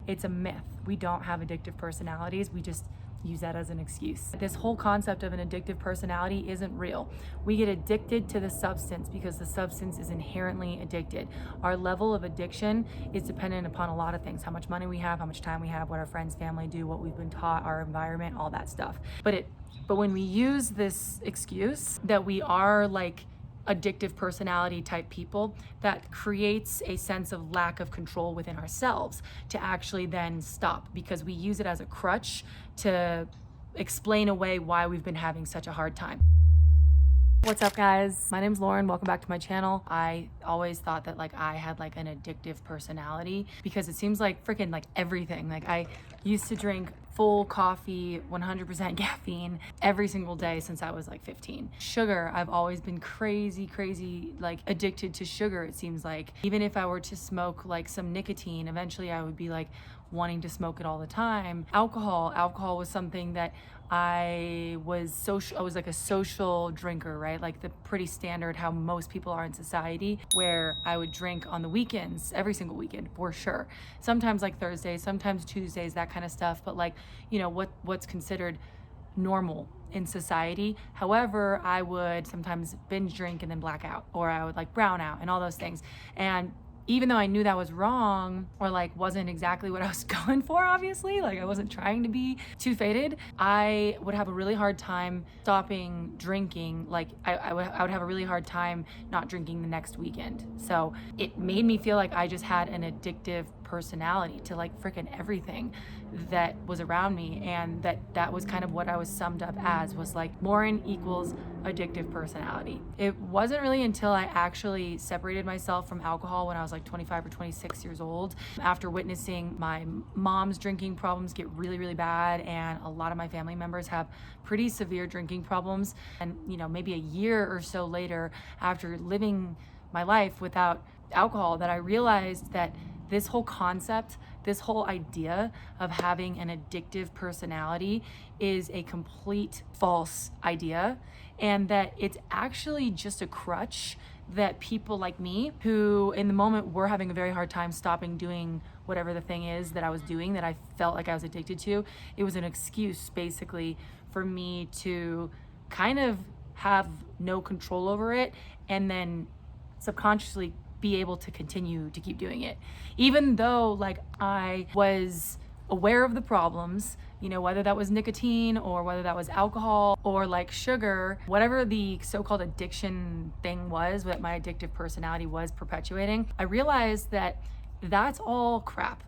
It's a myth. We don't have addictive personalities. We just use that as an excuse. This whole concept of an addictive personality isn't real. We get addicted to the substance because the substance is inherently addicted. Our level of addiction is dependent upon a lot of things: how much money we have, how much time we have, what our friends, family do, what we've been taught, our environment, all that stuff. But when we use this excuse that we are like addictive personality type people, that creates a sense of lack of control within ourselves to actually then stop, because we use it as a crutch to explain away why we've been having such a hard time. What's up, guys? My name's Lauren. Welcome back to my channel. I always thought that like I had like an addictive personality because it seems like freaking like everything. Like I used to drink full coffee, 100% caffeine every single day since I was like 15. Sugar, I've always been crazy like addicted to sugar. It seems like even if I were to smoke like some nicotine, eventually I would be like wanting to smoke it all the time. Alcohol was something that I was like a social drinker, right? Like the pretty standard how most people are in society, where I would drink on the weekends, every single weekend for sure. Sometimes like Thursdays, sometimes Tuesdays, that kind of stuff. But like, you know, what's considered normal in society. However, I would sometimes binge drink and then black out, or I would like brown out and all those things. And even though I knew that was wrong, or like wasn't exactly what I was going for, obviously, like I wasn't trying to be too faded, I would have a really hard time stopping drinking. Like I would have a really hard time not drinking the next weekend. So it made me feel like I just had an addictive personality to like freaking everything that was around me, and that was kind of what I was summed up as, was like Lauren equals addictive personality. It wasn't really until I actually separated myself from alcohol when I was like 25 or 26 years old, after witnessing my mom's drinking problems get really bad, and a lot of my family members have pretty severe drinking problems. And you know, maybe a year or so later, after living my life without alcohol, that I realized that this whole concept, this whole idea of having an addictive personality is a complete false idea, and that it's actually just a crutch that people like me, who in the moment were having a very hard time stopping doing whatever the thing is that I was doing that I felt like I was addicted to, it was an excuse basically for me to kind of have no control over it, and then subconsciously be able to continue to keep doing it. Even though like I was aware of the problems, you know, whether that was nicotine or whether that was alcohol or like sugar, whatever the so-called addiction thing was that my addictive personality was perpetuating, I realized that that's all crap.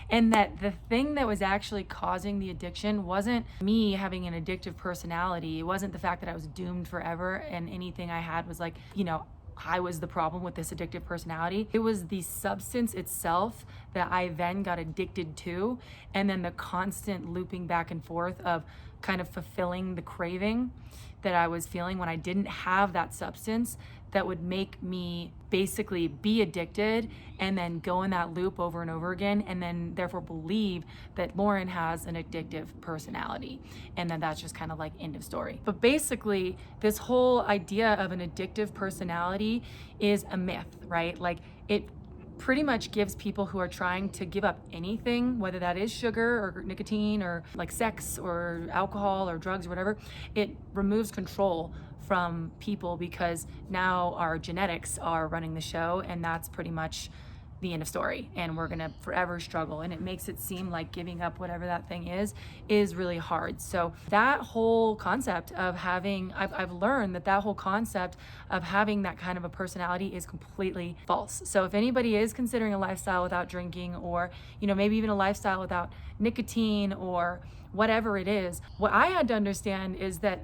And that the thing that was actually causing the addiction wasn't me having an addictive personality. It wasn't the fact that I was doomed forever and anything I had was like, you know, I was the problem with this addictive personality. It was the substance itself that I then got addicted to, and then the constant looping back and forth of kind of fulfilling the craving that I was feeling when I didn't have that substance, that would make me basically be addicted and then go in that loop over and over again, and then therefore believe that Lauren has an addictive personality, and then that's just kind of like end of story. But basically this whole idea of an addictive personality is a myth, right? Like it pretty much gives people who are trying to give up anything, whether that is sugar or nicotine or like sex or alcohol or drugs or whatever, it removes control from people, because now our genetics are running the show, and that's pretty much the end of story, and we're gonna forever struggle. And it makes it seem like giving up whatever that thing is really hard. So that whole concept of having, I've learned that whole concept of having that kind of a personality is completely false. So if anybody is considering a lifestyle without drinking, or you know, maybe even a lifestyle without nicotine or whatever it is, what I had to understand is that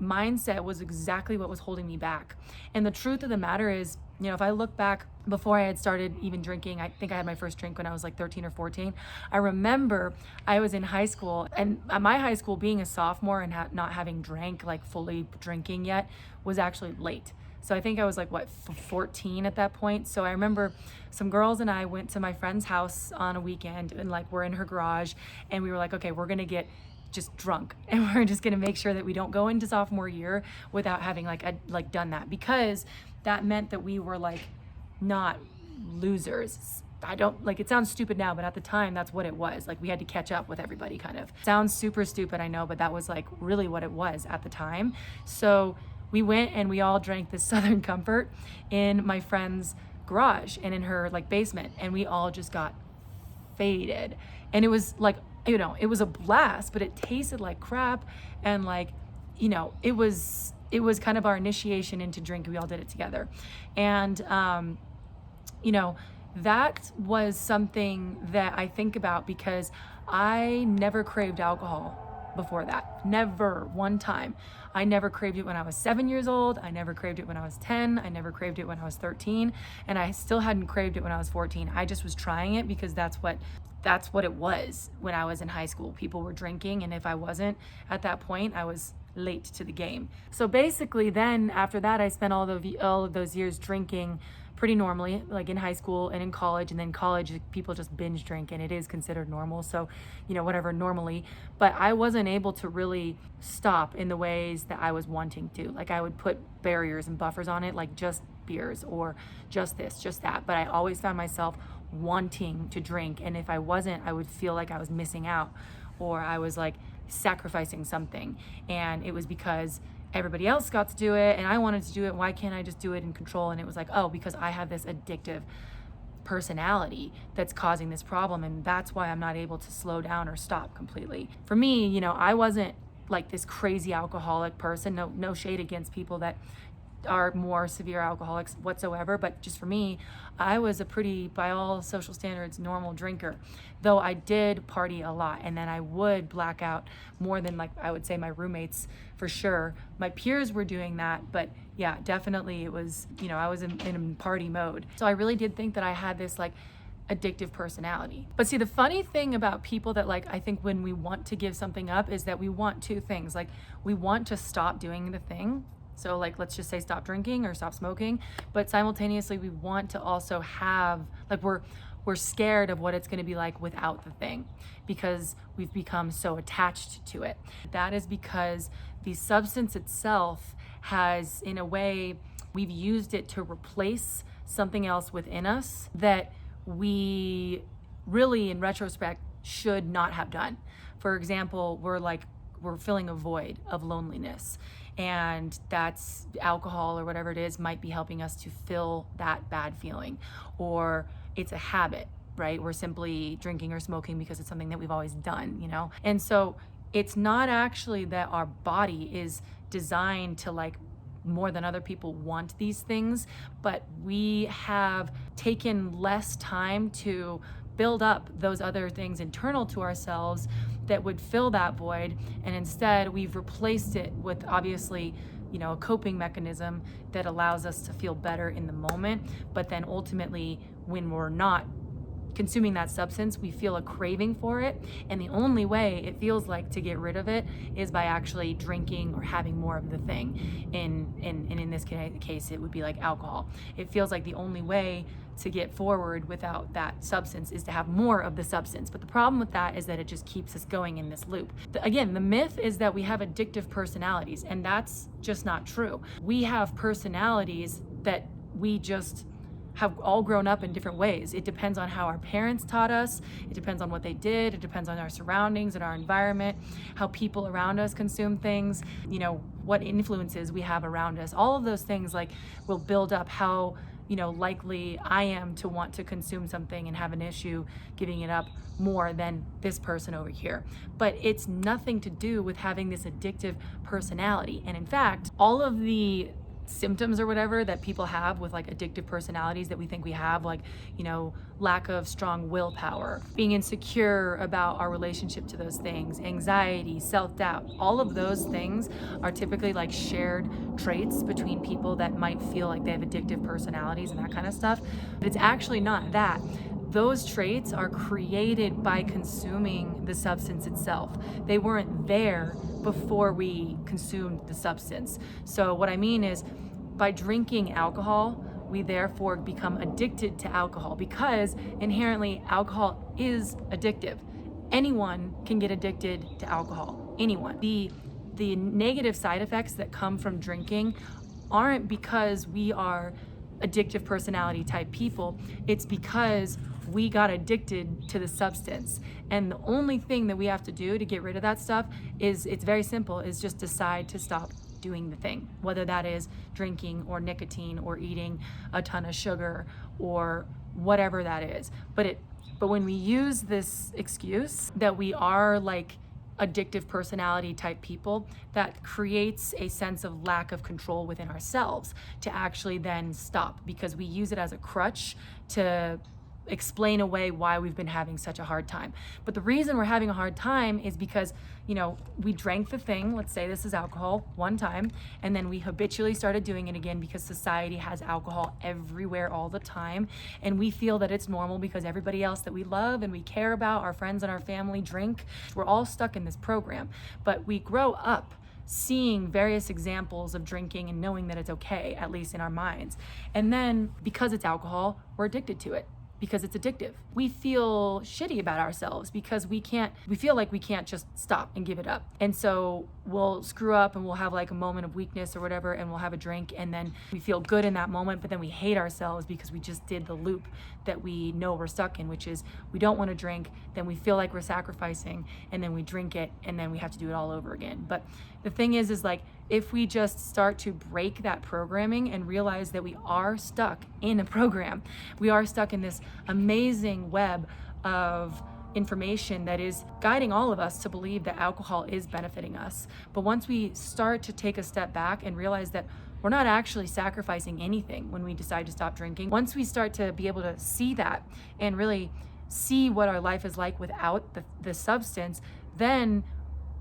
mindset was exactly what was holding me back. And the truth of the matter is, you know, if I look back before I had started even drinking, I think I had my first drink when I was like 13 or 14. I remember I was in high school, and at my high school, being a sophomore and not having drank, like fully drinking yet, was actually late. So I think I was like, 14 at that point. So I remember some girls and I went to my friend's house on a weekend, and like we're in her garage, and we were like, okay, we're gonna get just drunk, and we're just gonna make sure that we don't go into sophomore year without having like done that, because that meant that we were like not losers I don't like, it sounds stupid now, but at the time that's what it was. Like we had to catch up with everybody kind of. Sounds super stupid, I know, but that was like really what it was at the time. So we went and we all drank this Southern Comfort in my friend's garage and in her like basement, and we all just got faded. And it was like, it was a blast, but it tasted like crap. And like, it was kind of our initiation into drinking. We all did it together. And, that was something that I think about because I never craved alcohol before that. Never one time. I never craved it when I was 7 years old. I never craved it when I was 10. I never craved it when I was 13. And I still hadn't craved it when I was 14. I just was trying it because that's what it was when I was in high school. People were drinking, and if I wasn't at that point, I was late to the game. So basically then after that, I spent all of those years drinking pretty normally, like in high school and in college. And then college, people just binge drink and it is considered normal. So, whatever, normally. But I wasn't able to really stop in the ways that I was wanting to. Like I would put barriers and buffers on it, like just beers or just this, just that. But I always found myself wanting to drink. And if I wasn't, I would feel like I was missing out or I was like sacrificing something. And it was because everybody else got to do it and I wanted to do it. Why can't I just do it in control? And it was like, oh, because I have this addictive personality that's causing this problem, and that's why I'm not able to slow down or stop completely. For me, I wasn't like this crazy alcoholic person. No shade against people that are more severe alcoholics whatsoever, but just for me, I was a pretty, by all social standards, normal drinker, though I did party a lot, and then I would black out more than, like, I would say my roommates for sure. My peers were doing that, but yeah, definitely it was, I was in party mode. So I really did think that I had this like addictive personality. But see, the funny thing about people that like, I think when we want to give something up is that we want two things. Like we want to stop doing the thing. So like, let's just say stop drinking or stop smoking, but simultaneously we want to also have, like we're scared of what it's going to be like without the thing because we've become so attached to it. That is because the substance itself has, in a way, we've used it to replace something else within us that we really, in retrospect, should not have done. For example, we're filling a void of loneliness, and that's alcohol or whatever it is might be helping us to fill that bad feeling. Or it's a habit, right? We're simply drinking or smoking because it's something that we've always done, And so it's not actually that our body is designed to like more than other people want these things, but we have taken less time to build up those other things internal to ourselves that would fill that void, and instead we've replaced it with obviously a coping mechanism that allows us to feel better in the moment, but then ultimately when we're not consuming that substance, we feel a craving for it, and the only way it feels like to get rid of it is by actually drinking or having more of the thing. In this case, it would be like alcohol. It feels like the only way to get forward without that substance is to have more of the substance. But the problem with that is that it just keeps us going in this loop. Again, the myth is that we have addictive personalities, and that's just not true. We have personalities that we just have all grown up in different ways. It depends on how our parents taught us. It depends on what they did. It depends on our surroundings and our environment, how people around us consume things, what influences we have around us. All of those things like will build up how likely I am to want to consume something and have an issue giving it up more than this person over here. But it's nothing to do with having this addictive personality. And in fact, all of the symptoms or whatever that people have with like addictive personalities that we think we have, like lack of strong willpower, being insecure about our relationship to those things, anxiety, self-doubt, all of those things are typically like shared traits between people that might feel like they have addictive personalities and that kind of stuff, but it's actually not that. Those traits are created by consuming the substance itself. They weren't there before we consumed the substance. So what I mean is, by drinking alcohol, we therefore become addicted to alcohol because inherently alcohol is addictive. Anyone can get addicted to alcohol, anyone. The negative side effects that come from drinking aren't because we are addictive personality type people, it's because we got addicted to the substance. And the only thing that we have to do to get rid of that stuff is, it's very simple, is just decide to stop doing the thing, whether that is drinking or nicotine or eating a ton of sugar or whatever that is. But when we use this excuse that we are like addictive personality type people, that creates a sense of lack of control within ourselves to actually then stop, because we use it as a crutch to explain away why we've been having such a hard time. But the reason we're having a hard time is because, we drank the thing, let's say this is alcohol, one time, and then we habitually started doing it again because society has alcohol everywhere all the time, and we feel that it's normal because everybody else that we love and we care about, our friends and our family, drink. We're all stuck in this program. But we grow up seeing various examples of drinking and knowing that it's okay, at least in our minds. And then because it's alcohol, we're addicted to it, because it's addictive. We feel shitty about ourselves because we feel like we can't just stop and give it up. And so we'll screw up and we'll have like a moment of weakness or whatever, and we'll have a drink, and then we feel good in that moment, but then we hate ourselves because we just did the loop that we know we're stuck in, which is we don't want to drink, then we feel like we're sacrificing, and then we drink it, and then we have to do it all over again. But the thing is like, if we just start to break that programming and realize that we are stuck in a program, we are stuck in this amazing web of information that is guiding all of us to believe that alcohol is benefiting us. But once we start to take a step back and realize that we're not actually sacrificing anything when we decide to stop drinking, once we start to be able to see that and really see what our life is like without the substance, then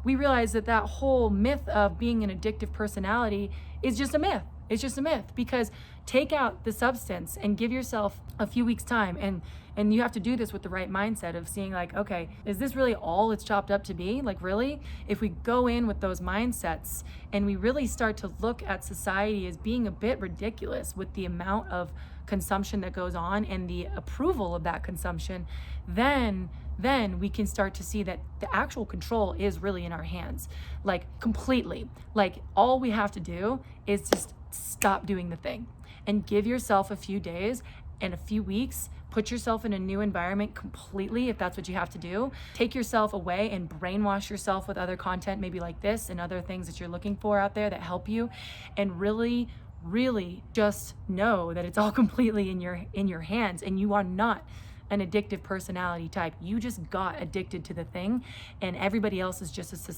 we realize that whole myth of being an addictive personality is just a myth. It's just a myth, because take out the substance and give yourself a few weeks time, and you have to do this with the right mindset of seeing like, okay, is this really all it's chopped up to be? Like, really? If we go in with those mindsets and we really start to look at society as being a bit ridiculous with the amount of consumption that goes on and the approval of that consumption, then we can start to see that the actual control is really in our hands, like completely. Like, all we have to do is just stop doing the thing and give yourself a few days and a few weeks. Put yourself in a new environment completely, if that's what you have to do. Take yourself away and brainwash yourself with other content, maybe like this and other things that you're looking for out there that help you, and really just know that it's all completely in your hands, and you are not an addictive personality type. You just got addicted to the thing, and everybody else is just as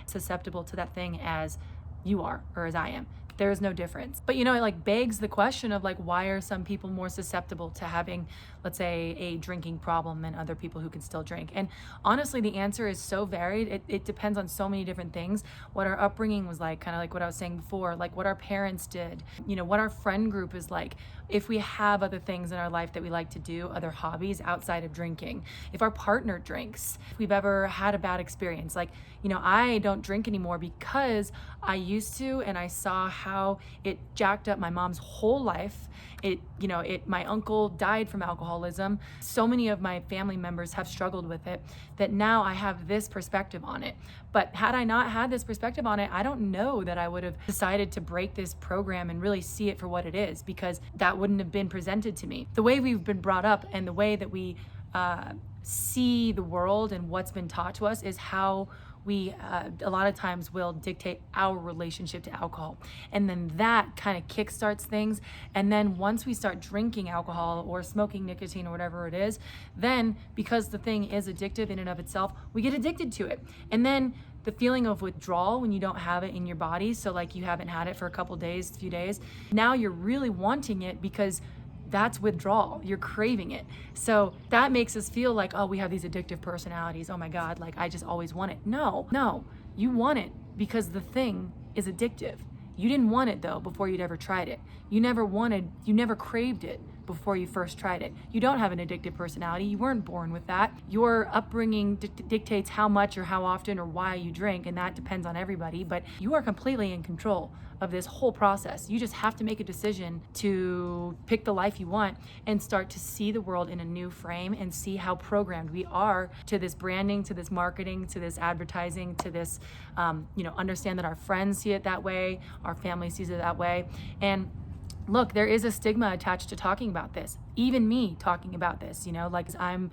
susceptible to that thing as you are, or as I am. There is no difference. But it like begs the question of like, why are some people more susceptible to having, let's say, a drinking problem than other people who can still drink? And honestly, the answer is so varied. It depends on so many different things. What our upbringing was like, kind of like what I was saying before, like what our parents did, what our friend group is like. If we have other things in our life that we like to do, other hobbies outside of drinking, if our partner drinks, if we've ever had a bad experience, like, I don't drink anymore because I used to, and I saw how it jacked up my mom's whole life. My uncle died from alcoholism. So many of my family members have struggled with it, that now I have this perspective on it. But had I not had this perspective on it, I don't know that I would have decided to break this program and really see it for what it is, because that wouldn't have been presented to me. The way we've been brought up and the way that we see the world and what's been taught to us is how we a lot of times will dictate our relationship to alcohol, and then that kind of kickstarts things. And then once we start drinking alcohol or smoking nicotine or whatever it is, then because the thing is addictive in and of itself, we get addicted to it. And then the feeling of withdrawal when you don't have it in your body, so like you haven't had it for a few days, now you're really wanting it because that's withdrawal. You're craving it. So that makes us feel like, oh, we have these addictive personalities. Oh my God, like I just always want it. No, you want it because the thing is addictive. You didn't want it though before you'd ever tried it. You never craved it before you first tried it. You don't have an addictive personality. You weren't born with that. Your upbringing dictates how much or how often or why you drink, and that depends on everybody, but you are completely in control of this whole process. You just have to make a decision to pick the life you want and start to see the world in a new frame and see how programmed we are to this branding, to this marketing, to this advertising, to this, understand that our friends see it that way, our family sees it that way. And look, there is a stigma attached to talking about this. Even me talking about this, like I'm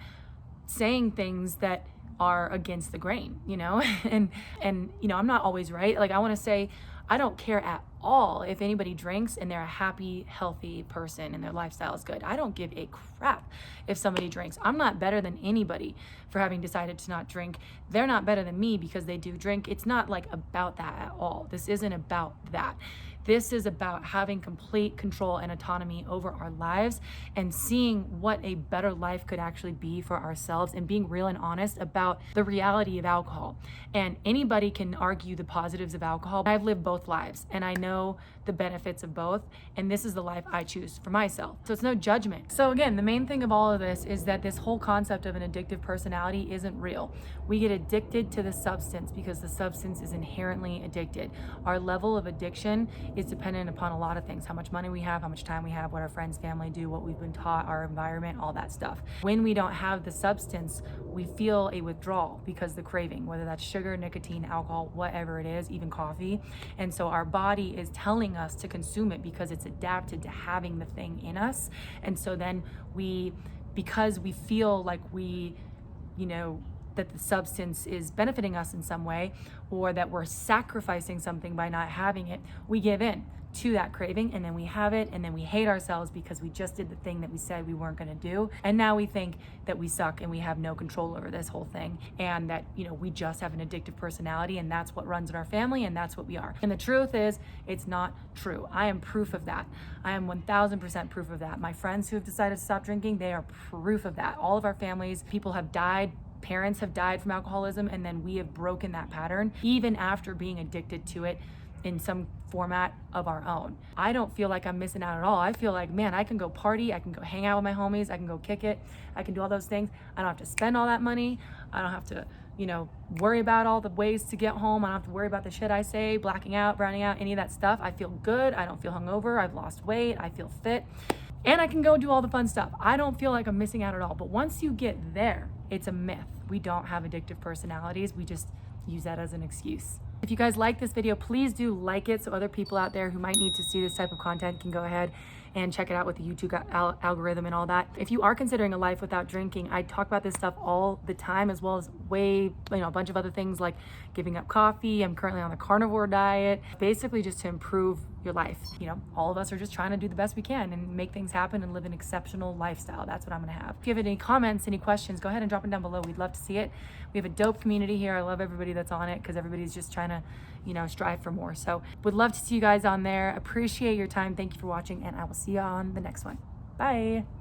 saying things that are against the grain, and I'm not always right. Like I want to say, I don't care at all if anybody drinks and they're a happy, healthy person and their lifestyle is good. I don't give a crap if somebody drinks. I'm not better than anybody for having decided to not drink. They're not better than me because they do drink. It's not like about that at all. This isn't about that. This is about having complete control and autonomy over our lives and seeing what a better life could actually be for ourselves and being real and honest about the reality of alcohol. And anybody can argue the positives of alcohol. I've lived both lives and I know the benefits of both. And this is the life I choose for myself. So it's no judgment. So again, the main thing of all of this is that this whole concept of an addictive personality isn't real. We get addicted to the substance because the substance is inherently addicted. Our level of addiction is dependent upon a lot of things: how much money we have, how much time we have, what our friends, family do, what we've been taught, our environment, all that stuff. When we don't have the substance, we feel a withdrawal because the craving, whether that's sugar, nicotine, alcohol, whatever it is, even coffee. And so our body is telling us to consume it because it's adapted to having the thing in us. And so then because we feel like that the substance is benefiting us in some way, or that we're sacrificing something by not having it, we give in to that craving, and then we have it, and then we hate ourselves because we just did the thing that we said we weren't going to do, and now we think that we suck and we have no control over this whole thing, and that we just have an addictive personality, and that's what runs in our family, and that's what we are. And the truth is, it's not true. I am proof of that. I am 1000% proof of that. My friends who have decided to stop drinking, they are proof of that. All of our families, people have died, parents have died from alcoholism, and then we have broken that pattern even after being addicted to it in some format of our own. I don't feel like I'm missing out at all. I feel like, man, I can go party, I can go hang out with my homies, I can go kick it, I can do all those things. I don't have to spend all that money. I don't have to, worry about all the ways to get home. I don't have to worry about the shit I say, blacking out, browning out, any of that stuff. I feel good. I don't feel hungover. I've lost weight. I feel fit. And I can go do all the fun stuff. I don't feel like I'm missing out at all. But once you get there, it's a myth. We don't have addictive personalities. We just use that as an excuse. If you guys like this video, please do like it so other people out there who might need to see this type of content can go ahead and check it out with the YouTube algorithm and all that. If you are considering a life without drinking, I talk about this stuff all the time, as well as a bunch of other things like giving up coffee. I'm currently on the carnivore diet, basically just to improve your life. All of us are just trying to do the best we can and make things happen and live an exceptional lifestyle. That's what I'm gonna have. If you have any comments, any questions, go ahead and drop them down below. We'd love to see it. We have a dope community here. I love everybody that's on it because everybody's just trying to, strive for more. So would love to see you guys on there. Appreciate your time. Thank you for watching, and I will see you on the next one. Bye.